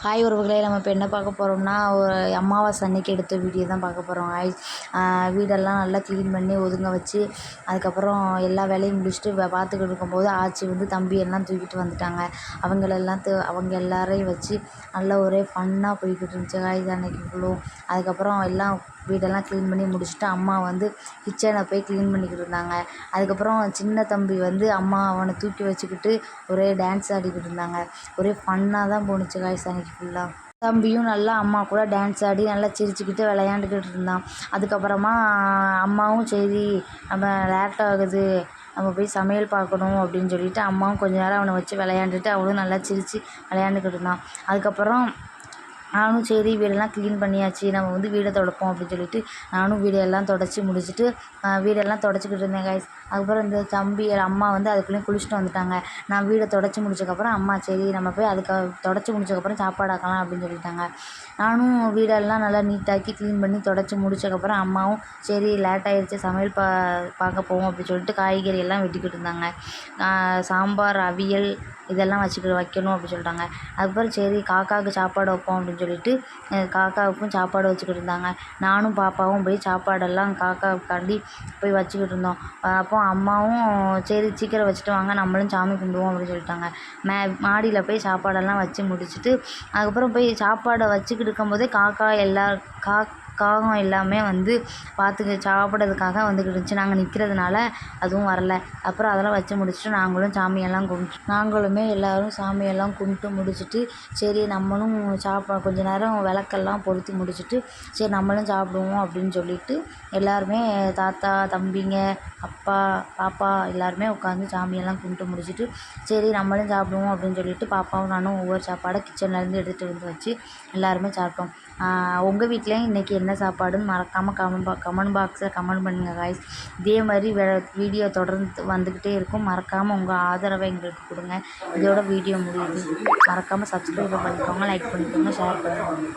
Hi உறவுகளே, நம்ம இப்போ என்ன பார்க்க போகிறோம்னா, ஒரு அமாவாசை அன்னைக்கு எடுத்த வீடியோ தான் பார்க்க போகிறோம். வீடெல்லாம் நல்லா க்ளீன் பண்ணி ஒதுங்க வச்சு, அதுக்கப்புறம் எல்லா வேலையும் முடிச்சுட்டு பார்த்துக்கிட்டு இருக்கும்போது ஆச்சி வந்து தம்பி எல்லாம் தூக்கிட்டு வந்துட்டாங்க. அவங்க எல்லாரையும் வச்சு நல்லா ஒரே ஃபன்னாக போய்கிட்டு இருந்துச்சு காய்ஸ் அன்னைக்கு ஃபுல்லும். அதுக்கப்புறம் எல்லாம் வீடெல்லாம் க்ளீன் பண்ணி முடிச்சுட்டு அம்மா வந்து கிச்சனை போய் க்ளீன் பண்ணிக்கிட்டு இருந்தாங்க. அதுக்கப்புறம் சின்ன தம்பி வந்து அம்மா அவனை தூக்கி வச்சுக்கிட்டு ஒரே டான்ஸ் ஆடிக்கிட்டு இருந்தாங்க. ஒரே ஃபன்னாக தான் போணுச்சு காய்ஸ் அன்னைக்கு ஃபுல்லாக. தம்பியும் நல்லா அம்மா கூட டான்ஸ் ஆடி நல்லா சிரிச்சுக்கிட்டு விளையாண்டுக்கிட்டு இருந்தான். அதுக்கப்புறமா அம்மாவும் சரி நம்ம லேட் ஆகுது, நம்ம போய் சமையல் பார்க்கணும் அப்படின்னு சொல்லிட்டு அம்மாவும் கொஞ்ச நேரம் அவனை வச்சு விளையாண்டுட்டு அவனும் நல்லா சிரித்து விளையாண்டுக்கிட்டு இருந்தான். அதுக்கப்புறம் நானும் சரி வீடெல்லாம் க்ளீன் பண்ணியாச்சு, நம்ம வந்து வீடை துடைப்போம் அப்படின்னு சொல்லிட்டு நானும் வீடெல்லாம் துடைச்சி முடிச்சுட்டு வீடெல்லாம் துடைச்சிக்கிட்டு இருந்தேன் காய்ஸ். அதுக்கப்புறம் இந்த தம்பி அம்மா வந்து அதுக்குள்ளேயும் குளிச்சுட்டு வந்துட்டாங்க. நான் வீடை துடைச்சி முடிச்சதுக்கப்புறம் அம்மா சரி நம்ம போய் துடைச்சி முடிச்சதுக்கப்புறம் சாப்பாடு ஆக்கலாம் அப்படின்னு சொல்லிட்டாங்க. நானும் வீடெல்லாம் நல்லா நீட்டாக்கி க்ளீன் பண்ணி துடைச்சி முடிச்சதுக்கப்புறம் அம்மாவும் சரி லேட் ஆகிடுச்சு சமையல் பார்க்க போவோம் அப்படின்னு சொல்லிட்டு காய்கறி எல்லாம் வெட்டிக்கிட்டு இருந்தாங்க. சாம்பார், அவியல் இதெல்லாம் வைக்கணும் அப்படின்னு சொல்லிட்டாங்க. அதுக்கப்புறம் சரி காக்காவுக்கு சாப்பாடு வைப்போம் அப்படின்னு சொல்லிட்டு காக்காவுக்கும் சாப்பாடு வச்சுக்கிட்டு இருந்தாங்க. நானும் பாப்பாவும் போய் சாப்பாடெல்லாம் காக்காவுக்காண்டி போய் வச்சுக்கிட்டு இருந்தோம். அப்போ அம்மாவும் சரி சீக்கிரம் வச்சுட்டு வாங்க நம்மளும் சாமி கும்பிடுவோம் அப்படின்னு சொல்லிட்டாங்க. மாடியில் போய் சாப்பாடெல்லாம் வச்சு முடிச்சுட்டு அதுக்கப்புறம் போய் சாப்பாடை வச்சுக்கிட்டு இருக்கும்போதே காகம் எல்லாமே வந்து சாப்பிட்றதுக்காக வந்துக்கிட்டு இருந்துச்சு. நாங்கள் நிற்கிறதுனால அதுவும் வரல. அப்புறம் அதெல்லாம் வச்சு முடிச்சுட்டு நாங்களுமே எல்லோரும் சாமியெல்லாம் கும்பிட்டு முடிச்சுட்டு சரி நம்மளும் கொஞ்ச நேரம் விளக்கெல்லாம் பொருத்தி முடிச்சுட்டு சரி நம்மளும் சாப்பிடுவோம் அப்படின்னு சொல்லிட்டு எல்லாருமே தாத்தா, தம்பிங்க, அப்பா, பாப்பா எல்லாருமே உட்காந்து சாமியெல்லாம் கும்பிட்டு முடிச்சுட்டு சரி நம்மளும் சாப்பிடுவோம் அப்படின்னு சொல்லிட்டு பாப்பாவும் நானும் ஒவ்வொரு சாப்பாடை கிச்சன்லேருந்து எடுத்துகிட்டு வந்து வச்சு எல்லாருமே சாப்பிட்டோம். உங்கள் வீட்லேயும் இன்றைக்கி என்ன சாப்பாடுன்னு மறக்காமல் கமெண்ட் பாக்ஸில் கமெண்ட் பண்ணுங்கள் காய்ஸ். இதே மாதிரி வீடியோ தொடர்ந்து வந்துக்கிட்டே இருக்கும். மறக்காமல் உங்கள் ஆதரவை எங்களுக்கு கொடுங்க. இதோட வீடியோ முடியுது. மறக்காமல் சப்ஸ்கிரைப் பண்ணிக்கோங்க, லைக் பண்ணிக்கோங்க, ஷேர் பண்ணுங்கள்.